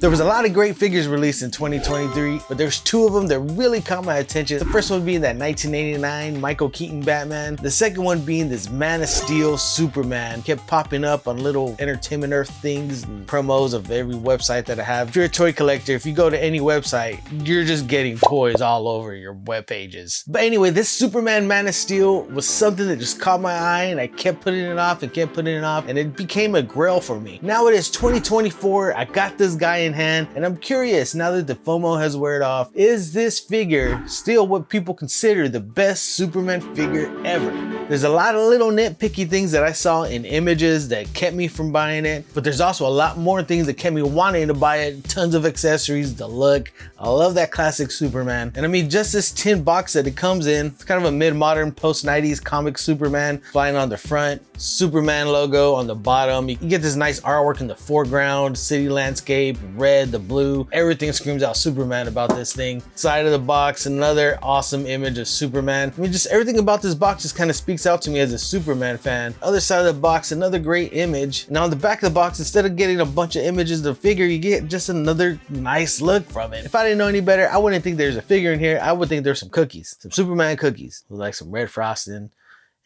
There was a lot of great figures released in 2023, but there's two of them that really caught my attention. The first one being that 1989 Michael Keaton Batman. The second one being this Man of Steel Superman. Kept popping up on little Entertainment Earth things and promos of every website that I have. If you're a toy collector, if you go to any website, you're just getting toys all over your web pages. But anyway, this Superman Man of Steel was something that just caught my eye, and I kept putting it off and kept putting it off, and it became a grail for me. Now it is 2024. I got this guy in hand, and I'm curious, now that the FOMO has worn off, is this figure still what people consider the best Superman figure ever? There's a lot of little nitpicky things that I saw in images that kept me from buying it, but there's also a lot more things that kept me wanting to buy it. Tons of accessories, the look. I love that classic Superman. And I mean, just this tin box that it comes in, it's kind of a mid-modern post-90s comic Superman flying on the front, Superman logo on the bottom. You get this nice artwork in the foreground, city landscape, red, the blue. Everything screams out Superman about this thing. Side of the box, another awesome image of Superman. I mean, just everything about this box just kind of speaks out to me as a Superman fan. Other side of the box, another great image. Now on the back of the box, instead of getting a bunch of images of the figure, you get just another nice look from it. If I didn't know any better, I wouldn't think there's a figure in here. I would think there's some cookies, some Superman cookies with like some red frosting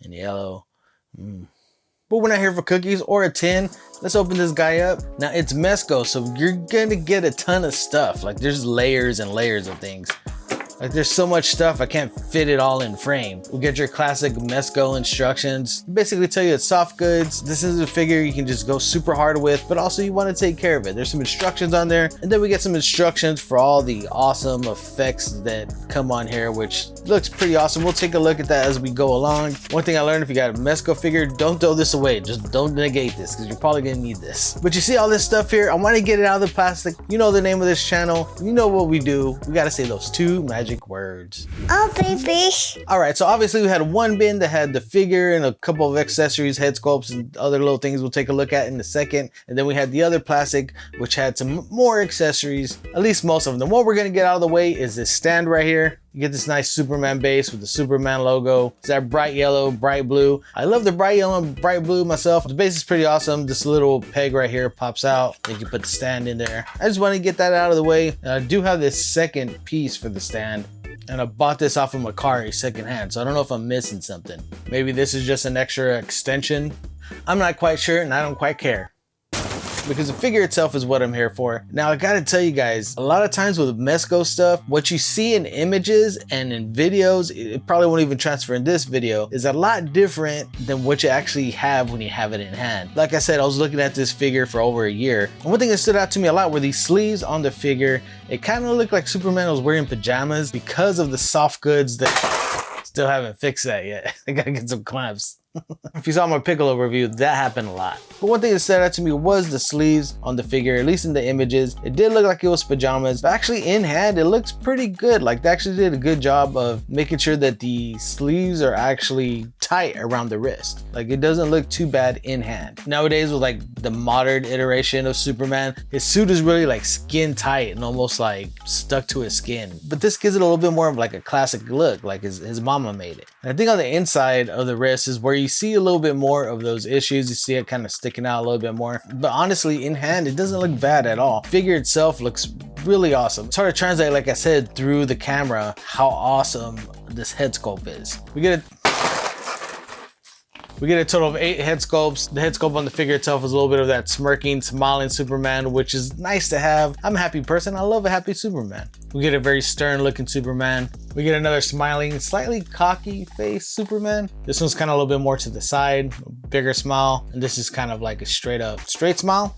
and yellow. But we're not here for cookies or a tin. Let's open this guy up. Now it's Mezco, so you're gonna get a ton of stuff. Like there's layers and layers of things. Like there's so much stuff, I can't fit it all in frame. We get your classic Mezco instructions. Basically tell you it's soft goods. This is a figure you can just go super hard with, but also you want to take care of it. There's some instructions on there. And then we get some instructions for all the awesome effects that come on here, which looks pretty awesome. We'll take a look at that as we go along. One thing I learned, if you got a Mezco figure, don't throw this away. Just don't negate this, because you're probably gonna need this. But you see all this stuff here, I want to get it out of the plastic. You know the name of this channel. You know what we do. We got to say those two magic words. Oh, baby. All right, so obviously we had one bin that had the figure and a couple of accessories, head sculpts, and other little things we'll take a look at in a second. And then we had the other plastic, which had some more accessories, at least most of them. What we're gonna get out of the way is this stand right here. You get this nice Superman base with the Superman logo. It's that bright yellow, bright blue. I love the bright yellow and bright blue myself. The base is pretty awesome. This little peg right here pops out. You can put the stand in there. I just want to get that out of the way. And I do have this second piece for the stand. And I bought this off of Macari secondhand, so I don't know if I'm missing something. Maybe this is just an extra extension. I'm not quite sure, and I don't quite care, because the figure itself is what I'm here for. Now I gotta tell you guys, a lot of times with Mezco stuff, what you see in images and in videos, it probably won't even transfer in this video, is a lot different than what you actually have when you have it in hand. Like I said, I was looking at this figure for over a year. And one thing that stood out to me a lot were these sleeves on the figure. It kind of looked like Superman was wearing pajamas because of the soft goods that still haven't fixed that yet. I gotta get some clamps. If you saw my Piccolo review, that happened a lot. But one thing that stood out to me was the sleeves on the figure, at least in the images. It did look like it was pajamas, but actually in hand, it looks pretty good. Like they actually did a good job of making sure that the sleeves are actually tight around the wrist. Like it doesn't look too bad in hand. Nowadays with like the modern iteration of Superman, his suit is really like skin tight and almost like stuck to his skin. But this gives it a little bit more of like a classic look, like his mama made it. And I think on the inside of the wrist is where you see a little bit more of those issues. You see it kind of sticking out a little bit more, but honestly in hand it doesn't look bad at all. Figure itself looks really awesome. It's hard to translate, like I said, through the camera how awesome this head sculpt is. We get a total of 8 head sculpts. The head sculpt on the figure itself is a little bit of that smirking, smiling Superman, which is nice to have. I'm a happy person. I love a happy Superman. We get a very stern looking Superman. We get another smiling, slightly cocky face Superman. This one's kind of a little bit more to the side, bigger smile. And this is kind of like a straight smile,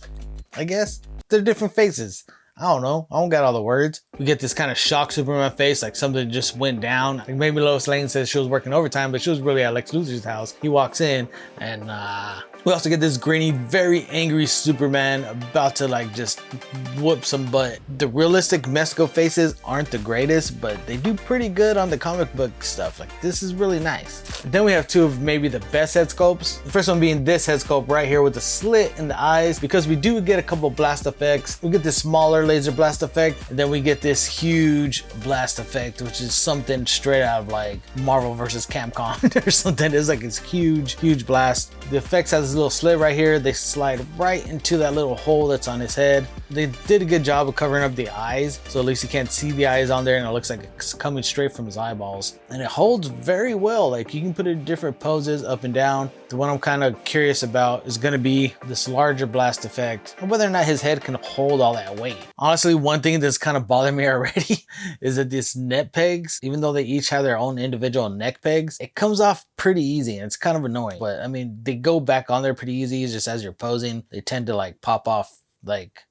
I guess. They're different faces. I don't know. I don't got all the words. We get this kind of shocked Superman face, like something just went down. Like maybe Lois Lane says she was working overtime, but she was really at Lex Luthor's house. He walks in and we also get this grainy, very angry Superman about to like just whoop some butt. The realistic Mezco faces aren't the greatest, but they do pretty good on the comic book stuff. Like this is really nice. And then we have two of maybe the best head sculpts. The first one being this head sculpt right here with the slit in the eyes, because we do get a couple blast effects. We get this smaller laser blast effect, and then we get this huge blast effect, which is something straight out of like Marvel versus Capcom or something. It's like this huge blast. The effects has this little slit right here. They slide right into that little hole that's on his head. They did a good job of covering up the eyes, so at least you can't see the eyes on there, and it looks like it's coming straight from his eyeballs. And it holds very well. Like, you can put it in different poses, up and down. The one I'm kind of curious about is going to be this larger blast effect, and whether or not his head can hold all that weight. Honestly, one thing that's kind of bothered me already is that these neck pegs, even though they each have their own individual neck pegs, it comes off pretty easy, and it's kind of annoying. But I mean, they go back on there pretty easy. It's just as you're posing, they tend to like pop off. Like,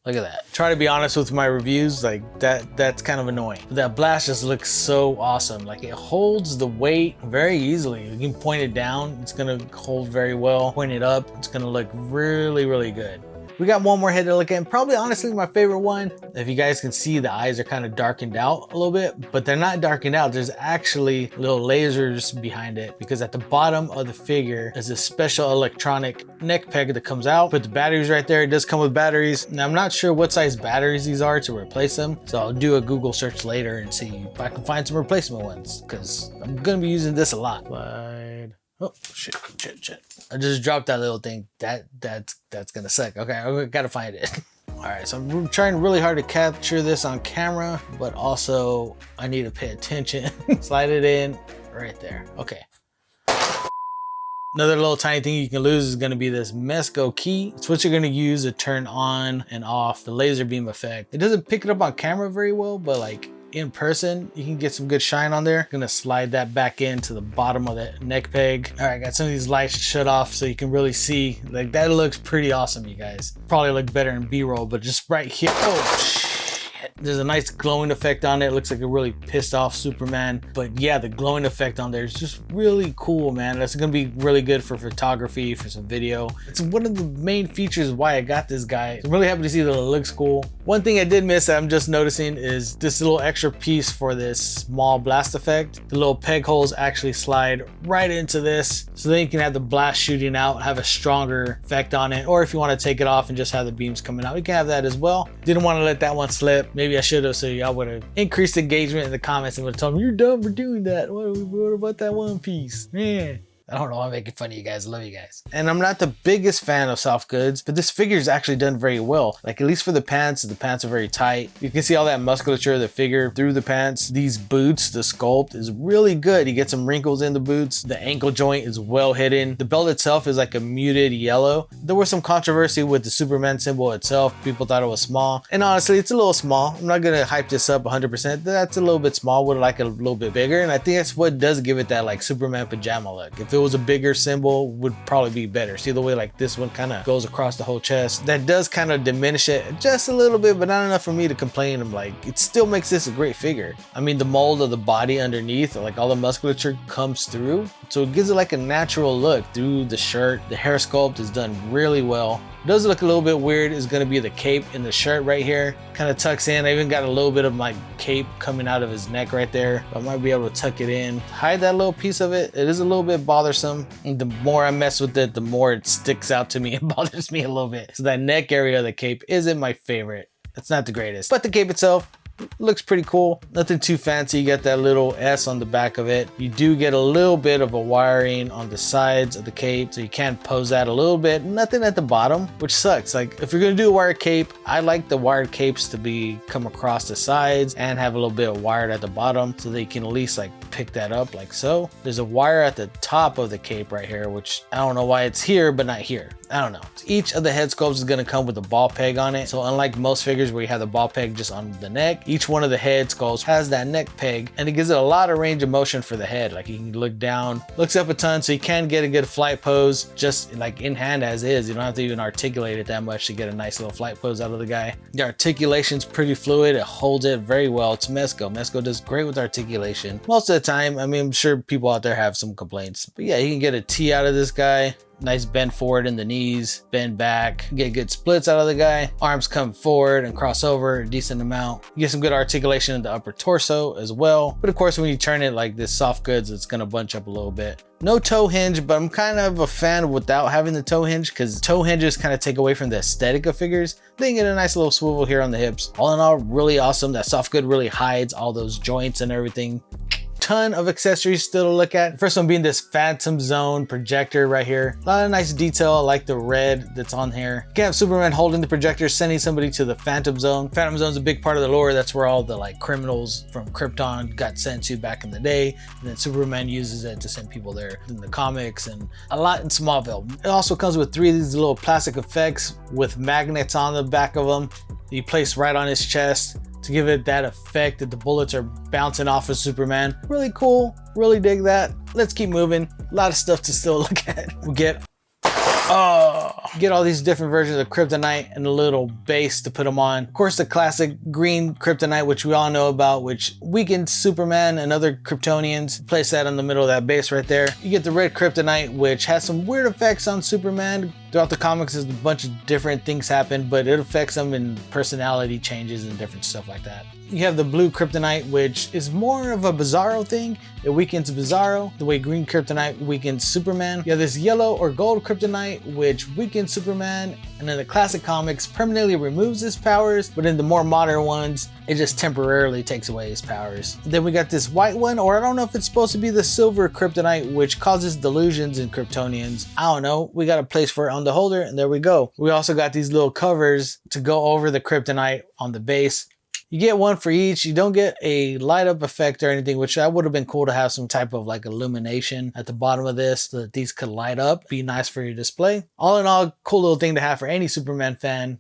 look at that. Try to be honest with my reviews, like that's kind of annoying. But that blast just looks so awesome. Like, it holds the weight very easily. You can point it down, it's gonna hold very well. Point it up, it's gonna look really good. We got one more head to look at, and probably honestly my favorite one. If you guys can see, the eyes are kind of darkened out a little bit, but they're not darkened out. There's actually little lasers behind it, because at the bottom of the figure is a special electronic neck peg that comes out. Put the batteries right there. It does come with batteries. Now, I'm not sure what size batteries these are to replace them, so I'll do a Google search later and see if I can find some replacement ones, because I'm gonna be using this a lot. Oh, shit. I just dropped that little thing. That's gonna suck. Okay, I gotta find it. All right, so I'm trying really hard to capture this on camera, but also I need to pay attention. Slide it in right there. Okay. Another little tiny thing you can lose is gonna be this Mezco key. It's what you're gonna use to turn on and off the laser beam effect. It doesn't pick it up on camera very well, but like, in person, you can get some good shine on there. Gonna slide that back into the bottom of the neck peg. All right, got some of these lights shut off so you can really see. Like, that looks pretty awesome, you guys. Probably look better in B-roll, but just right here. Oh, shit. There's a nice glowing effect on it. It looks like a really pissed off Superman. But yeah, the glowing effect on there is just really cool, man. That's gonna be really good for photography, for some video. It's one of the main features why I got this guy. I'm really happy to see that it looks cool. One thing I did miss that I'm just noticing is this little extra piece for this small blast effect. The little peg holes actually slide right into this, so then you can have the blast shooting out, have a stronger effect on it. Or if you want to take it off and just have the beams coming out, you can have that as well. Didn't want to let that one slip. Maybe I should have, so y'all would have increased engagement in the comments and would have told me, you're dumb for doing that. What about that one piece? Man. I don't know, I'm making fun of you guys. I love you guys. And I'm not the biggest fan of soft goods, but this figure is actually done very well. Like, at least for the pants are very tight. You can see all that musculature of the figure through the pants. These boots, the sculpt is really good. You get some wrinkles in the boots. The ankle joint is well hidden. The belt itself is like a muted yellow. There was some controversy with the Superman symbol itself. People thought it was small. And honestly, it's a little small. I'm not gonna hype this up 100%. That's a little bit small. Would like a little bit bigger. And I think that's what does give it that like Superman pajama look. If it was a bigger symbol, would probably be better. See the way like this one kind of goes across the whole chest? That does kind of diminish it just a little bit, but not enough for me to complain. I'm like, it still makes this a great figure. I mean, the mold of the body underneath, like all the musculature comes through, so it gives it like a natural look through the shirt. The hair sculpt is done really well. It does look a little bit weird is going to be the cape in the shirt right here. Kind of tucks in. I even got a little bit of my cape coming out of his neck right there. I might be able to tuck it in. Hide that little piece of it. It is a little bit bothersome. And the more I mess with it, the more it sticks out to me and bothers me a little bit. So that neck area of the cape isn't my favorite. It's not the greatest. But the cape itself looks pretty cool. Nothing too fancy. You get that little S on the back of it. You do get a little bit of a wiring on the sides of the cape, so you can pose that a little bit. Nothing at the bottom, which sucks. Like, if you're gonna do a wired cape, I like the wired capes to be come across the sides and have a little bit of wired at the bottom, so they can at least like pick that up like so. There's a wire at the top of the cape right here, which I don't know why it's here but not here. I don't know. Each of the head sculpts is gonna come with a ball peg on it. So unlike most figures where you have the ball peg just on the neck, each one of the head sculpts has that neck peg, and it gives it a lot of range of motion for the head. Like, you can look down, looks up a ton, so you can get a good flight pose just like in hand as is. You don't have to even articulate it that much to get a nice little flight pose out of the guy. The articulation's pretty fluid. It holds it very well. It's Mezco. Mezco does great with articulation most of the time. I mean, I'm sure people out there have some complaints, but yeah, you can get a T out of this guy. Nice bend forward in the knees, bend back, get good splits out of the guy. Arms come forward and cross over a decent amount. You get some good articulation in the upper torso as well. But of course, when you turn it like this soft goods, it's gonna bunch up a little bit. No toe hinge, but I'm kind of a fan without having the toe hinge because toe hinges kind of take away from the aesthetic of figures. Then you get a nice little swivel here on the hips. All in all, really awesome. That soft good really hides all those joints and everything. Ton of accessories still to look at. First one being this Phantom Zone projector right here. A lot of nice detail. I like the red that's on here. You can have Superman holding the projector, sending somebody to the Phantom Zone. Phantom Zone's a big part of the lore. That's where all the like criminals from Krypton got sent to back in the day. And then Superman uses it to send people there in the comics and a lot in Smallville. It also comes with 3 of these little plastic effects with magnets on the back of them. You place right on his chest to give it that effect that the bullets are bouncing off of Superman. Really cool, really dig that. Let's keep moving. A lot of stuff to still look at. We get all these different versions of Kryptonite and a little base to put them on. Of course, the classic green Kryptonite, which we all know about, which weakens Superman and other Kryptonians. Place that in the middle of that base right there. You get the red Kryptonite, which has some weird effects on Superman. Throughout the comics, there's a bunch of different things happen, but it affects them in personality changes and different stuff like that. You have the blue Kryptonite, which is more of a Bizarro thing. It weakens Bizarro the way green Kryptonite weakens Superman. You have this yellow or gold Kryptonite, which weakens Superman. And in the classic comics, permanently removes his powers, but in the more modern ones, it just temporarily takes away his powers. Then we got this white one, or I don't know if it's supposed to be the silver Kryptonite, which causes delusions in Kryptonians. I don't know. We got a place for it on the holder, and there we go. We also got these little covers to go over the Kryptonite on the base. You get one for each. You don't get a light up effect or anything, which that would have been cool to have some type of like illumination at the bottom of this so that these could light up. Be nice for your display. All in all, cool little thing to have for any Superman fan.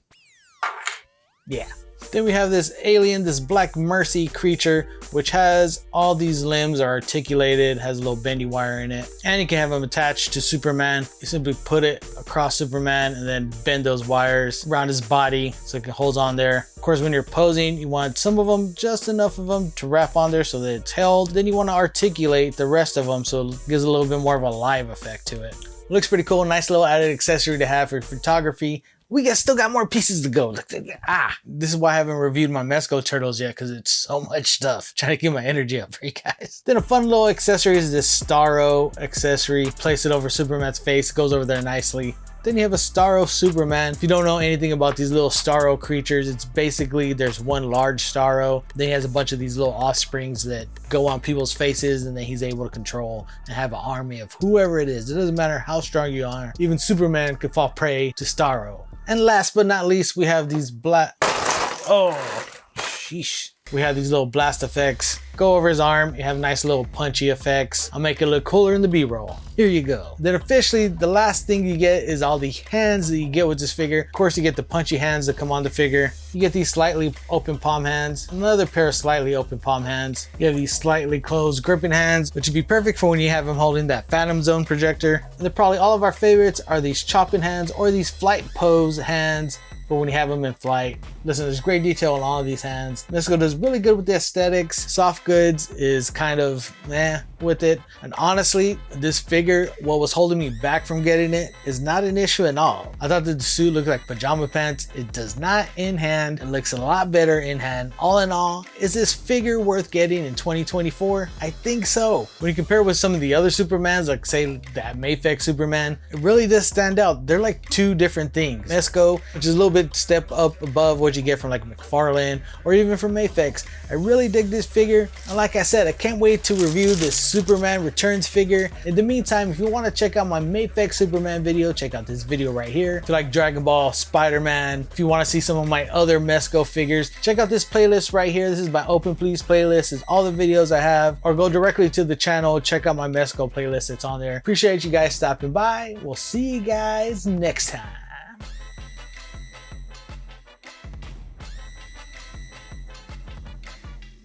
Yeah. Then we have this alien, this Black Mercy creature, which has all these limbs are articulated, has a little bendy wire in it. And you can have them attached to Superman. You simply put it across Superman and then bend those wires around his body so it holds on there. Of course, when you're posing, you want some of them, just enough of them to wrap on there so that it's held. Then you want to articulate the rest of them so it gives a little bit more of a live effect to it. Looks pretty cool. Nice little added accessory to have for photography. We still got more pieces to go. This is why I haven't reviewed my Mezco turtles yet, because it's so much stuff. Trying to keep my energy up for you guys. Then a fun little accessory is this Starro accessory. Place it over Superman's face, goes over there nicely. Then you have a Starro Superman. If you don't know anything about these little Starro creatures, it's basically there's one large Starro. Then he has a bunch of these little offsprings that go on people's faces, and then he's able to control and have an army of whoever it is. It doesn't matter how strong you are. Even Superman could fall prey to Starro. And last but not least, we have these we have these little blast effects. Go over his arm, you have nice little punchy effects. I'll make it look cooler in the B-roll. Here you go. Then officially, the last thing you get is all the hands that you get with this figure. Of course, you get the punchy hands that come on the figure. You get these slightly open palm hands, another pair of slightly open palm hands. You have these slightly closed gripping hands, which would be perfect for when you have him holding that Phantom Zone projector. And then probably all of our favorites are these chopping hands or these flight pose hands. But when you have them in flight, listen, there's great detail on all of these hands. Mezco does really good with the aesthetics. Soft goods is kind of with it. And honestly, this figure, what was holding me back from getting it is not an issue at all. I thought that the suit looked like pajama pants. It does not in hand. It looks a lot better in hand. All in all, is this figure worth getting in 2024? I think so. When you compare it with some of the other Supermans, like say that Mayfix Superman, it really does stand out. They're like two different things. Mezco, which is a little bit step up above what you get from like McFarlane or even from Mayfix. I really dig this figure, and like I said, I can't wait to review this Superman Returns figure. In the meantime, if you want to check out my Mayfix Superman video, check out this video right here. If you like Dragon Ball, Spider-Man, if you want to see some of my other Mezco figures, check out this playlist right here. This is my Open Please playlist. This is all the videos I have, or go directly to the channel, check out my Mezco playlist. It's on there. Appreciate you guys stopping by. We'll see you guys next time.